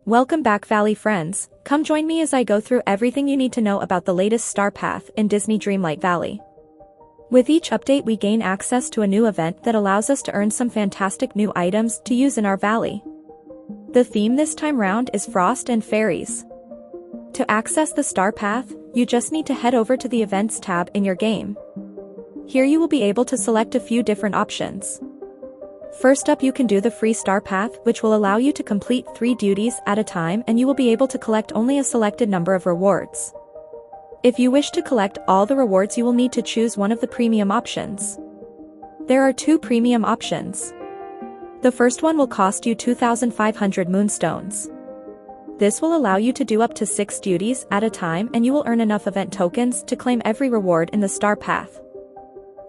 Welcome back, Valley friends. Come join me as I go through everything you need to know about the latest starpath in Disney Dreamlight Valley. With each update we gain access to a new event that allows us to earn some fantastic new items to use in our valley. The theme this time round is Frost and Fairies. To access the starpath, you just need to head over to the Events tab in your game. Here you will be able to select a few different options. First up, you can do the free starpath, which will allow you to complete 3 duties at a time, and you will be able to collect only a selected number of rewards. If you wish to collect all the rewards, you will need to choose one of the premium options. There are 2 premium options. The first one will cost you 2,500 moonstones. This will allow you to do up to 6 duties at a time, and you will earn enough event tokens to claim every reward in the starpath.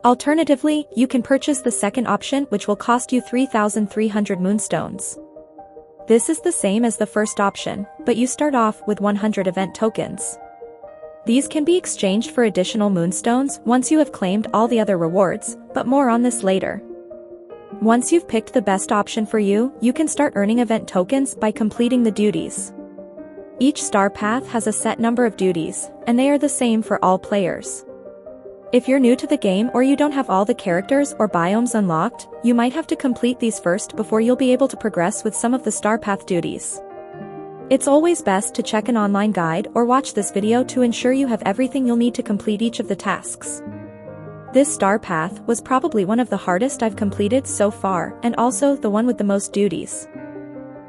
Alternatively, you can purchase the second option, which will cost you 3,300 moonstones. This is the same as the first option, but you start off with 100 event tokens. These can be exchanged for additional moonstones once you have claimed all the other rewards, but more on this later. Once you've picked the best option for you, you can start earning event tokens by completing the duties. Each starpath has a set number of duties, and they are the same for all players. If you're new to the game or you don't have all the characters or biomes unlocked, you might have to complete these first before you'll be able to progress with some of the starpath duties. It's always best to check an online guide or watch this video to ensure you have everything you'll need to complete each of the tasks. This starpath was probably one of the hardest I've completed so far, and also the one with the most duties.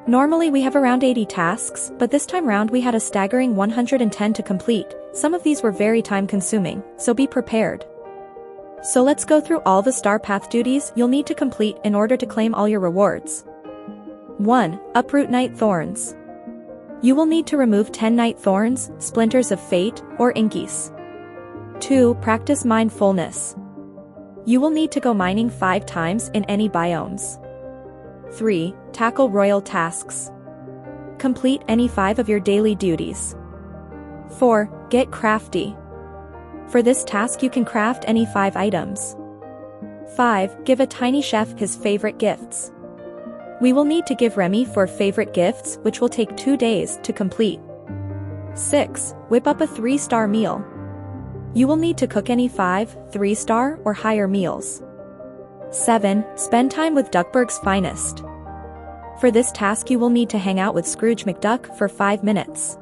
Normally we have around 80 tasks, but this time round we had a staggering 110 to complete. Some of these were very time-consuming, so be prepared. So let's go through all the starpath duties you'll need to complete in order to claim all your rewards. 1. Uproot night thorns. You will need to remove 10 night thorns, splinters of fate, or inkies. 2. Practice mindfulness. You will need to go mining 5 times in any biomes. 3. Tackle royal tasks. Complete any 5 of your daily duties. 4. Get crafty. For this task you can craft any 5 items. 5. Give a tiny chef his favorite gifts. We will need to give Remy 4 favorite gifts, which will take 2 days to complete. 6. Whip up a 3-star meal. You will need to cook any 5, 3-star or higher meals. 7. Spend time with Duckburg's finest. For this task you will need to hang out with Scrooge McDuck for 5 minutes.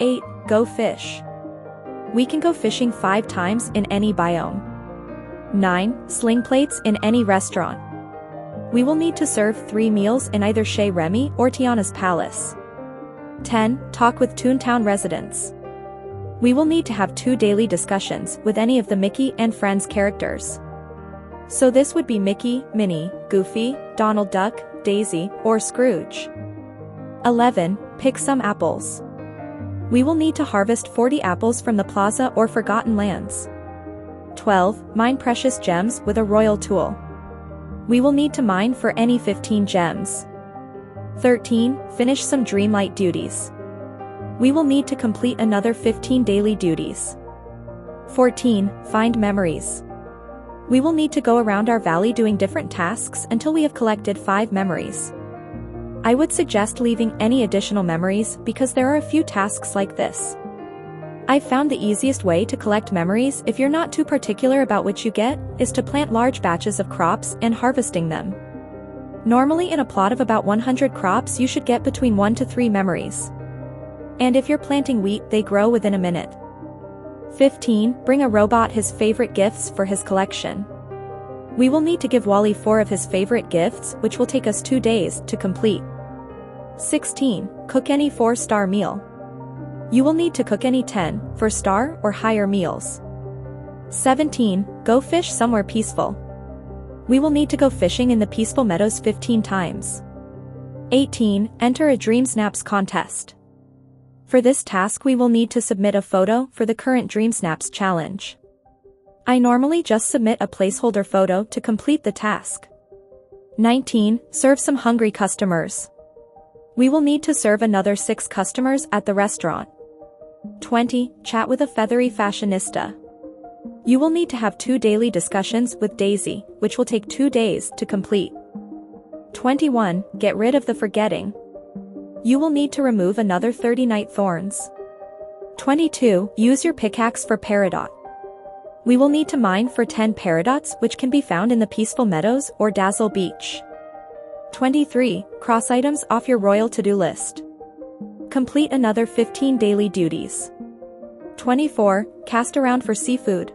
8. Go fish. We can go fishing 5 times in any biome. 9. Sling plates in any restaurant. We will need to serve 3 meals in either Chez Remy or Tiana's Palace. 10. Talk with Toontown residents. We will need to have 2 daily discussions with any of the Mickey and Friends characters. So this would be Mickey, Minnie, Goofy, Donald Duck, Daisy, or Scrooge. 11. Pick some apples. We will need to harvest 40 apples from the plaza or Forgotten Lands. 12. Mine precious gems with a royal tool. We will need to mine for any 15 gems. 13. Finish some Dreamlight duties. We will need to complete another 15 daily duties. 14. Find memories. We will need to go around our valley doing different tasks until we have collected 5 memories. I would suggest leaving any additional memories because there are a few tasks like this. I've found the easiest way to collect memories, if you're not too particular about which you get, is to plant large batches of crops and harvesting them. Normally in a plot of about 100 crops you should get between 1 to 3 memories. And if you're planting wheat, they grow within a minute. 15. Bring a robot his favorite gifts for his collection. We will need to give Wally 4 of his favorite gifts, which will take us 2 days to complete. 16. Cook any 4-star meal. You will need to cook any 10, 4-star or higher meals. 17. Go fish somewhere peaceful. We will need to go fishing in the peaceful meadows 15 times. 18. Enter a Dream Snaps contest. For this task we will need to submit a photo for the current Dream Snaps challenge. I normally just submit a placeholder photo to complete the task. 19. Serve some hungry customers. We will need to serve another 6 customers at the restaurant. 20. Chat with a feathery fashionista. You will need to have 2 daily discussions with Daisy, which will take 2 days to complete. 21. Get rid of the forgetting. You will need to remove another 30 night thorns. 22. Use your pickaxe for peridot. We will need to mine for 10 peridots, which can be found in the Peaceful Meadows or Dazzle Beach. 23. Cross items off your royal to-do list. Complete another 15 daily duties. 24. Cast around for seafood.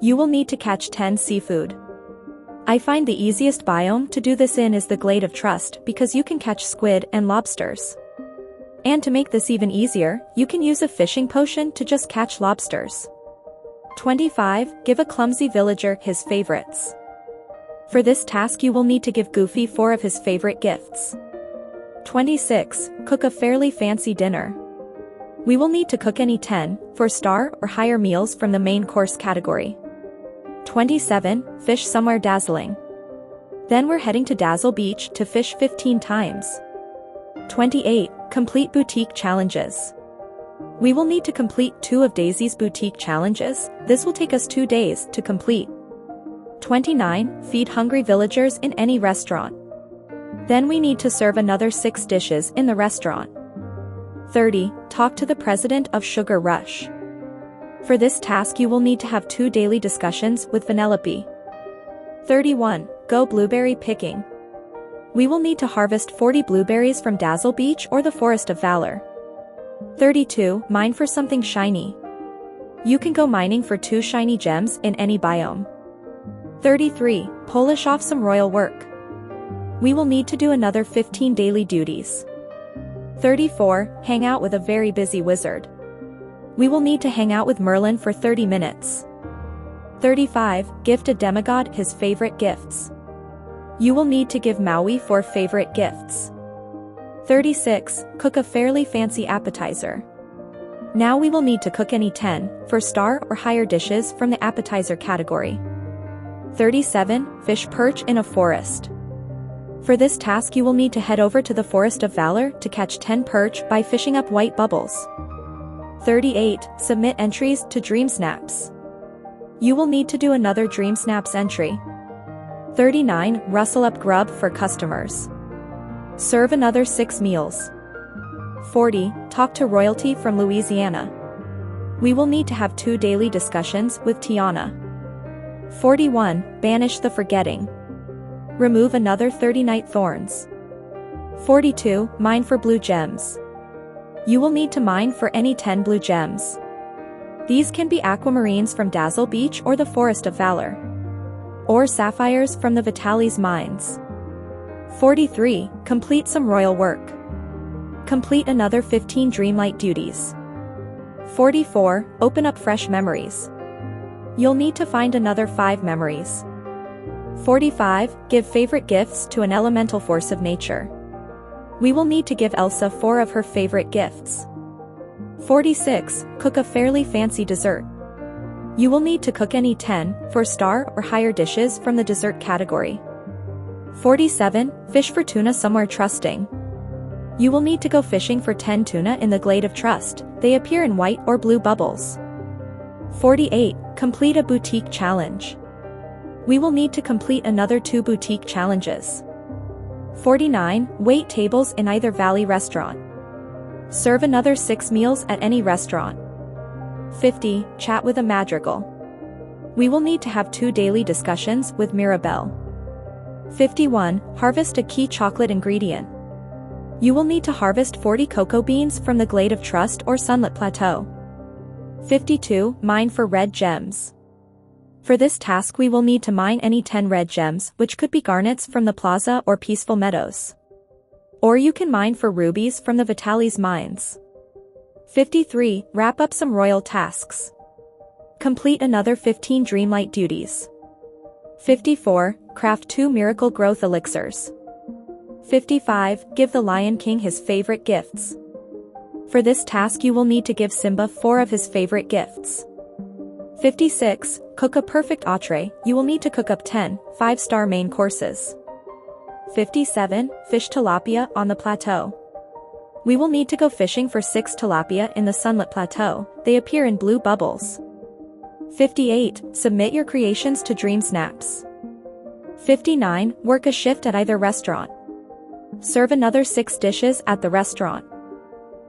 You will need to catch 10 seafood. I find the easiest biome to do this in is the Glade of Trust because you can catch squid and lobsters. And to make this even easier, you can use a fishing potion to just catch lobsters. 25. Give a clumsy villager his favorites. For this task you will need to give Goofy 4 of his favorite gifts. 26. Cook a fairly fancy dinner. We will need to cook any 10 4-star or higher meals from the main course category. 27. Fish somewhere dazzling. Then we're heading to Dazzle Beach to fish 15 times. 28. Complete boutique challenges. We will need to complete 2 of Daisy's boutique challenges. This will take us 2 days to complete. 29. Feed hungry villagers in any restaurant. Then we need to serve another 6 dishes in the restaurant. 30. Talk to the president of Sugar Rush. For this task you will need to have 2 daily discussions with Vanellope. 31. Go blueberry picking. We will need to harvest 40 blueberries from Dazzle Beach or the Forest of Valor. 32. Mine for something shiny. You can go mining for 2 shiny gems in any biome. 33. Polish off some royal work. We will need to do another 15 daily duties. 34. Hang out with a very busy wizard. We will need to hang out with Merlin for 30 minutes. 35. Gift a demigod his favorite gifts. You will need to give Maui 4 favorite gifts. 36. Cook a fairly fancy appetizer. Now we will need to cook any 10 4-star or higher dishes from the appetizer category. 37. Fish perch in a forest. For this task you will need to head over to the Forest of Valor to catch 10 perch by fishing up white bubbles. 38. Submit entries to Dream Snaps. You will need to do another Dream Snaps entry. 39. Rustle up grub for customers. Serve another 6 meals. 40. Talk to royalty from Louisiana. We will need to have 2 daily discussions with Tiana. 41. Banish the forgetting. Remove another 30 night thorns. 42. Mine for blue gems. You will need to mine for any 10 blue gems. These can be aquamarines from Dazzle Beach or the Forest of Valor. Or sapphires from the Vitalis mines. 43. Complete some royal work. Complete another 15 Dreamlight duties. 44. Open up fresh memories. You'll need to find another 5 memories. 45. Give favorite gifts to an elemental force of nature. We will need to give Elsa 4 of her favorite gifts. 46. Cook a fairly fancy dessert. You will need to cook any 10 4-star or higher dishes from the dessert category. 47. Fish for tuna somewhere trusting. You will need to go fishing for 10 tuna in the Glade of Trust. They appear in white or blue bubbles. 48. Complete a boutique challenge. We will need to complete another 2 boutique challenges. 49. Wait tables in either Valley restaurant. Serve another 6 meals at any restaurant. 50. Chat with a madrigal. We will need to have 2 daily discussions with Mirabelle. 51. Harvest a key chocolate ingredient. You will need to harvest 40 cocoa beans from the Glade of Trust or Sunlit Plateau. 52. Mine for red gems. For this task we will need to mine any 10 red gems, which could be garnets from the Plaza or Peaceful Meadows. Or you can mine for rubies from the Vitalis mines. 53. Wrap up some royal tasks. Complete another 15 Dreamlight duties. 54. Craft 2 miracle growth elixirs. 55. Give the Lion King his favorite gifts. For this task you will need to give Simba 4 of his favorite gifts. 56. Cook a perfect entree. You will need to cook up 10 5-star main courses. 57. Fish tilapia on the plateau. We will need to go fishing for 6 tilapia in the Sunlit Plateau. They appear in blue bubbles. 58. Submit your creations to Dream Snaps. 59. Work a shift at either restaurant. Serve another 6 dishes at the restaurant.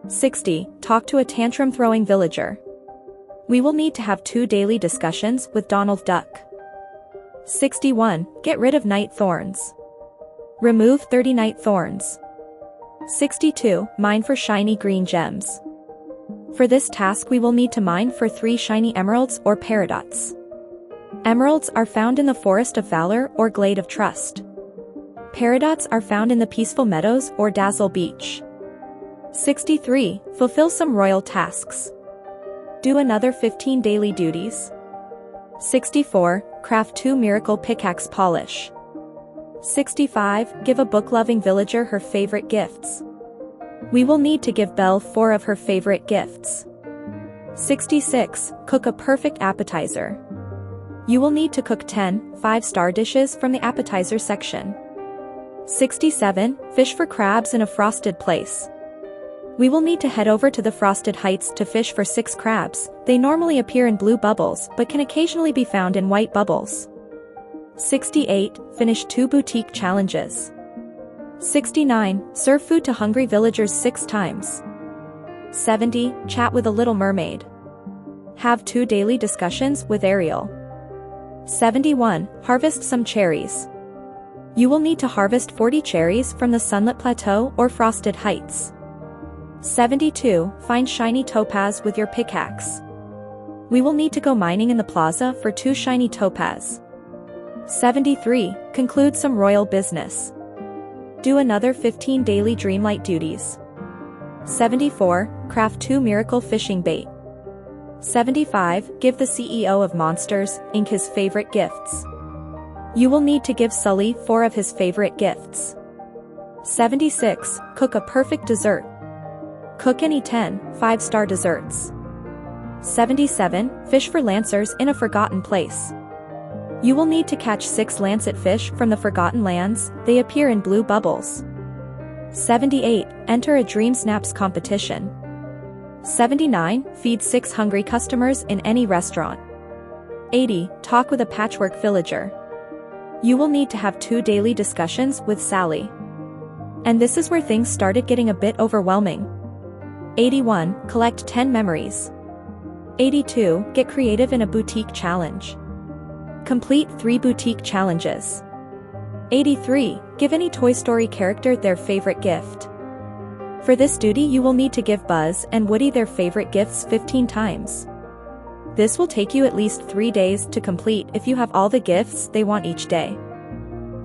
60. Talk to a tantrum-throwing villager. We will need to have 2 daily discussions with Donald Duck. 61. Get rid of night thorns. Remove 30 night thorns. 62. Mine for shiny green gems. For this task we will need to mine for 3 shiny emeralds or paradots. Emeralds are found in the Forest of Valor or Glade of Trust. Paradots are found in the Peaceful Meadows or Dazzle Beach. 63. Fulfill some royal tasks. Do another 15 daily duties. 64. Craft 2 miracle pickaxe polish. 65. Give a book-loving villager her favorite gifts. We will need to give Belle 4 of her favorite gifts. 66. Cook a perfect appetizer. You will need to cook 10 5-star dishes from the appetizer section. 67. Fish for crabs in a frosted place. We will need to head over to the frosted heights to fish for 6 crabs. They normally appear in blue bubbles but can occasionally be found in white bubbles. 68. Finish 2 boutique challenges. 69. Serve food to hungry villagers 6 times. 70. Chat with a little mermaid. Have 2 daily discussions with Ariel. 71. Harvest some cherries. You will need to harvest 40 cherries from the Sunlit Plateau or Frosted Heights. 72. Find shiny topaz with your pickaxe. We will need to go mining in the plaza for 2 shiny topaz. 73. Conclude some royal business. Do another 15 daily Dreamlight duties. 74. Craft 2 miracle fishing bait. 75. Give the CEO of Monsters, Inc. his favorite gifts. You will need to give Sully 4 of his favorite gifts. 76. Cook a perfect dessert. Cook any 10 5-star desserts. 77. Fish for lancers in a forgotten place. You will need to catch 6 lancet fish from the Forgotten Lands. They appear in blue bubbles. 78. Enter a Dream Snaps competition. 79. Feed 6 hungry customers in any restaurant. 80. Talk with a patchwork villager. You will need to have 2 daily discussions with Sally. And this is where things started getting a bit overwhelming. 81. Collect 10 memories. 82. Get creative in a boutique challenge. Complete 3 boutique challenges. 83. Give any Toy Story character their favorite gift. For this duty you will need to give Buzz and Woody their favorite gifts 15 times. This will take you at least 3 days to complete if you have all the gifts they want each day.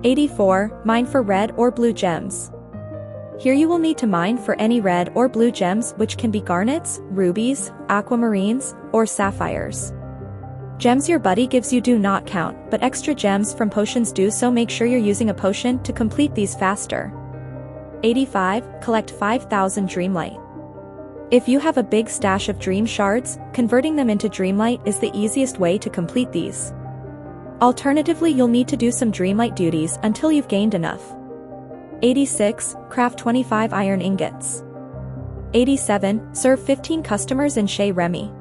84. Mine for red or blue gems. Here you will need to mine for any red or blue gems, which can be garnets, rubies, aquamarines, or sapphires. Gems your buddy gives you do not count, but extra gems from potions do, so make sure you're using a potion to complete these faster. 85. Collect 5,000 Dreamlight. If you have a big stash of dream shards, converting them into Dreamlight is the easiest way to complete these. Alternatively, you'll need to do some Dreamlight duties until you've gained enough. 86. Craft 25 iron ingots. 87. Serve 15 customers in Chez Remy.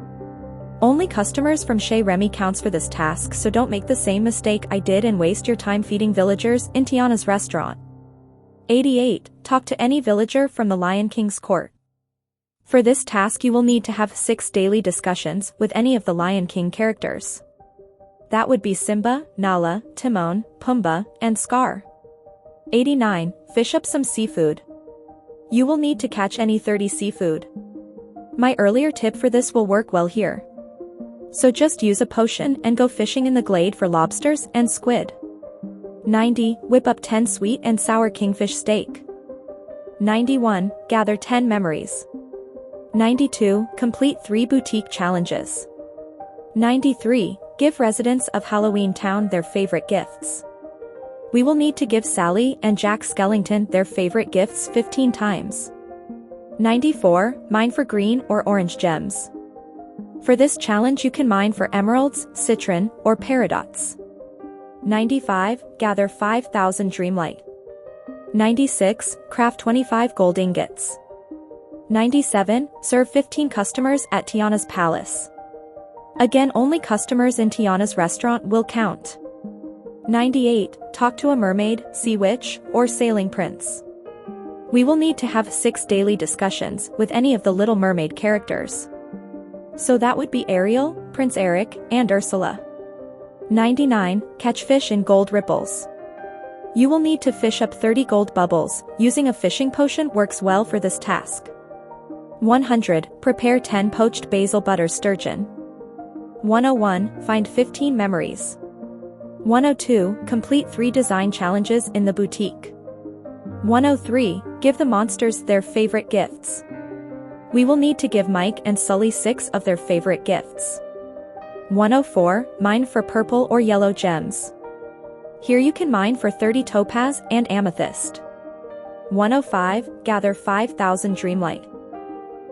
Only customers from Chez Remy counts for this task, so don't make the same mistake I did and waste your time feeding villagers in Tiana's restaurant. 88. Talk to any villager from the Lion King's court. For this task you will need to have 6 daily discussions with any of the Lion King characters. That would be Simba, Nala, Timon, Pumbaa, and Scar. 89. Fish up some seafood. You will need to catch any 30 seafood. My earlier tip for this will work well here. So just use a potion and go fishing in the glade for lobsters and squid. 90. Whip up 10 sweet and sour kingfish steak. 91. Gather 10 memories. 92. Complete 3 boutique challenges. 93. Give residents of Halloween Town their favorite gifts. We will need to give Sally and Jack Skellington their favorite gifts 15 times. 94. Mine for green or orange gems. For this challenge you can mine for emeralds, citron, or paradots. 95. Gather 5,000 Dreamlight. 96. Craft 25 gold ingots. 97. Serve 15 customers at Tiana's palace. Again, only customers in Tiana's restaurant will count. 98. Talk to a mermaid, sea witch, or sailing prince. We will need to have 6 daily discussions with any of the Little Mermaid characters. So that would be Ariel, Prince Eric, and Ursula. 99. Catch fish in gold ripples. You will need to fish up 30 gold bubbles. Using a fishing potion works well for this task. 100. Prepare 10 poached basil butter sturgeon. 101. Find 15 memories. 102. Complete 3 design challenges in the boutique. 103. Give the monsters their favorite gifts. We will need to give Mike and Sully 6 of their favorite gifts. 104. Mine for purple or yellow gems. Here you can mine for 30 topaz and amethyst. 105. Gather 5,000 dreamlight.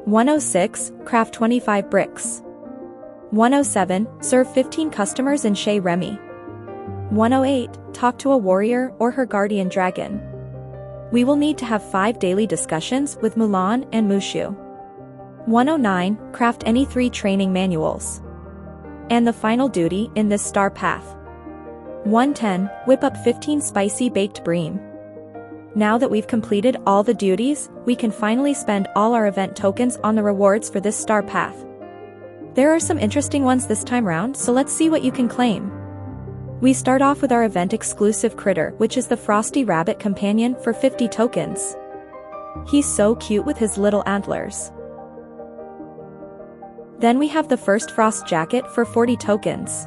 106. Craft 25 bricks. 107. Serve 15 customers in Chez Remy. 108. Talk to a warrior or her guardian dragon. We will need to have 5 daily discussions with Mulan and Mushu. 109. Craft any 3 training manuals. And the final duty in this star path. 110. Whip up 15 spicy baked bream. Now that we've completed all the duties, we can finally spend all our event tokens on the rewards for this star path. There are some interesting ones this time round, so let's see what you can claim. We start off with our event exclusive critter, which is the Frosty Rabbit Companion for 50 tokens. He's so cute with his little antlers. Then we have the first Frost Jacket for 40 tokens.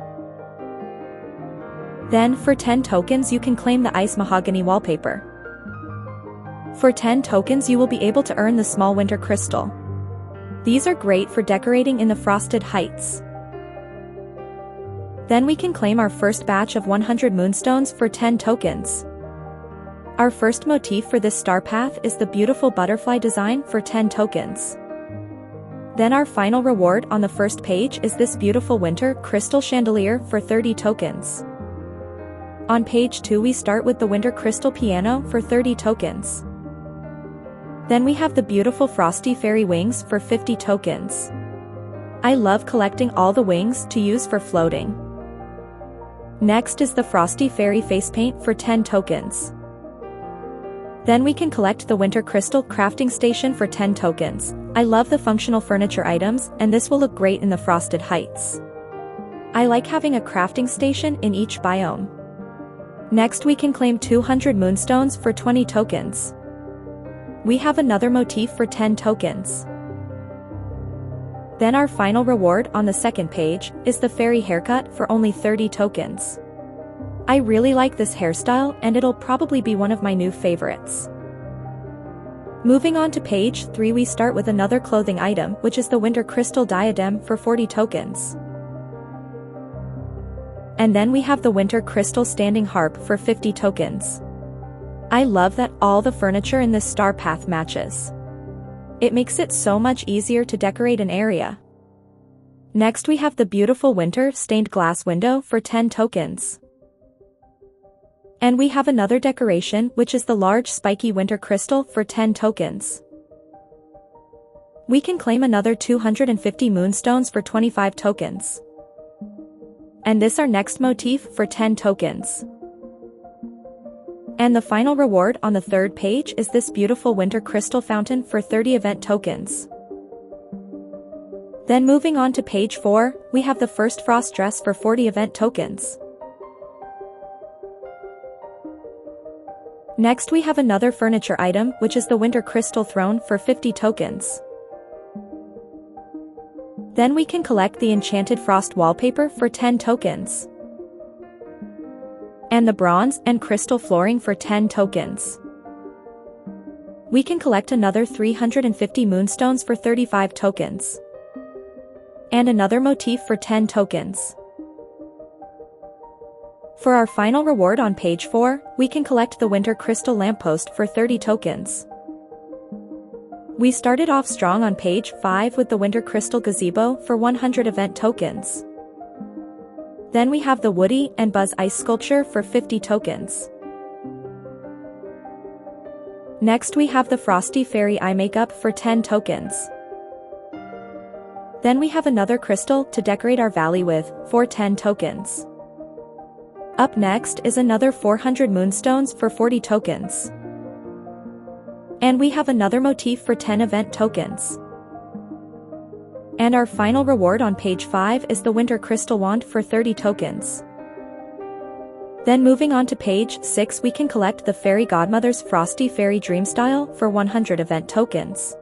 Then for 10 tokens you can claim the Ice Mahogany wallpaper. For 10 tokens you will be able to earn the Small Winter Crystal. These are great for decorating in the Frosted Heights. Then we can claim our first batch of 100 moonstones for 10 tokens. Our first motif for this star path is the beautiful butterfly design for 10 tokens. Then our final reward on the first page is this beautiful winter crystal chandelier for 30 tokens. On page 2 we start with the winter crystal piano for 30 tokens. Then we have the beautiful frosty fairy wings for 50 tokens. I love collecting all the wings to use for floating. Next is the frosty fairy face paint for 10 tokens. Then we can collect the winter crystal crafting station for 10 tokens. I love the functional furniture items, and this will look great in the Frosted Heights. I like having a crafting station in each biome. Next we can claim 200 moonstones for 20 tokens. We have another motif for 10 tokens. Then our final reward on the second page is the fairy haircut for only 30 tokens. I really like this hairstyle and it'll probably be one of my new favorites. Moving on to page 3 we start with another clothing item, which is the winter crystal diadem for 40 tokens. And then we have the winter crystal standing harp for 50 tokens. I love that all the furniture in this star path matches. It makes it so much easier to decorate an area. Next we have the beautiful winter stained glass window for 10 tokens. And we have another decoration, which is the large spiky winter crystal for 10 tokens. We can claim another 250 moonstones for 25 tokens. And this our next motif for 10 tokens. And the final reward on the third page is this beautiful winter crystal fountain for 30 event tokens. Then moving on to page 4, we have the first frost dress for 40 event tokens. Next we have another furniture item, which is the winter crystal throne for 50 tokens. Then we can collect the enchanted frost wallpaper for 10 tokens. And the bronze and crystal flooring for 10 tokens. We can collect another 350 moonstones for 35 tokens. And another motif for 10 tokens. For our final reward on page 4, we can collect the winter crystal lamppost for 30 tokens. We started off strong on page 5 with the winter crystal gazebo for 100 event tokens. Then we have the Woody and Buzz ice sculpture for 50 tokens. Next we have the Frosty Fairy eye makeup for 10 tokens. Then we have another crystal to decorate our valley with for 10 tokens. Up next is another 400 moonstones for 40 tokens. And we have another motif for 10 event tokens. And our final reward on page 5 is the Winter Crystal Wand for 30 tokens. Then moving on to page 6, we can collect the Fairy Godmother's Frosty Fairy Dreamstyle for 100 event tokens.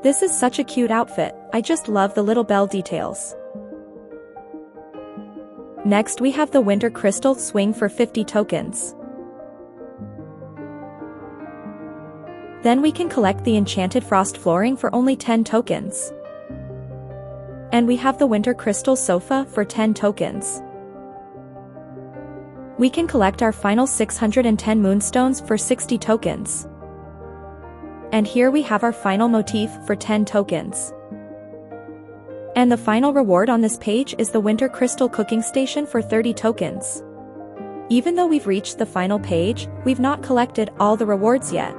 This is such a cute outfit, I just love the little bell details. Next we have the Winter Crystal Swing for 50 tokens. Then we can collect the Enchanted Frost Flooring for only 10 tokens. And we have the Winter Crystal Sofa for 10 tokens. We can collect our final 610 Moonstones for 60 tokens. And here we have our final motif for 10 tokens. And the final reward on this page is the Winter Crystal Cooking Station for 30 tokens. Even though we've reached the final page, we've not collected all the rewards yet.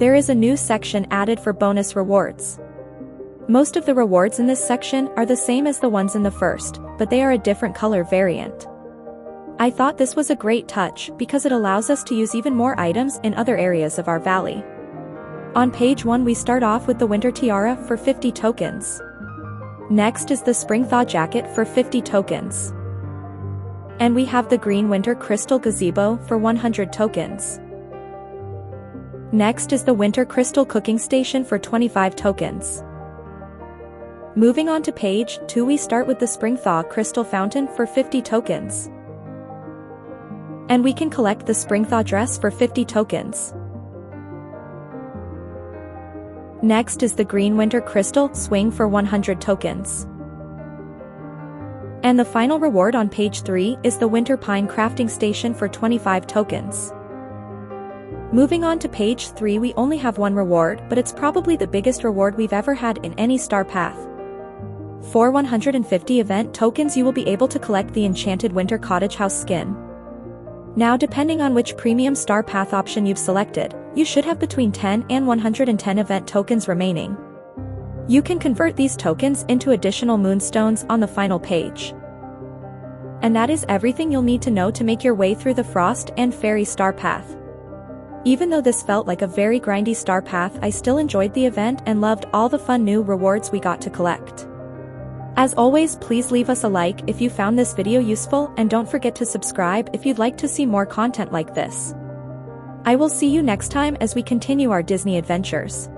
There is a new section added for bonus rewards. Most of the rewards in this section are the same as the ones in the first, but they are a different color variant. I thought this was a great touch because it allows us to use even more items in other areas of our valley. On page 1 we start off with the Winter Tiara for 50 tokens. Next is the Spring Thaw Jacket for 50 tokens. And we have the Green Winter Crystal Gazebo for 100 tokens. Next is the Winter Crystal Cooking Station for 25 tokens. Moving on to page 2 we start with the Spring Thaw Crystal Fountain for 50 tokens. And we can collect the Spring Thaw Dress for 50 tokens. Next is the Green Winter Crystal Swing for 100 tokens. And the final reward on page 3 is the Winter Pine Crafting Station for 25 tokens. Moving on to page 3 we only have one reward, but it's probably the biggest reward we've ever had in any star path. For 150 event tokens you will be able to collect the Enchanted Winter Cottage House skin. Now depending on which premium star path option you've selected, you should have between 10 and 110 event tokens remaining. You can convert these tokens into additional moonstones on the final page. And that is everything you'll need to know to make your way through the Frost and Fairy star path. Even though this felt like a very grindy star path, I still enjoyed the event and loved all the fun new rewards we got to collect. As always, please leave us a like if you found this video useful and don't forget to subscribe if you'd like to see more content like this. I will see you next time as we continue our Disney adventures.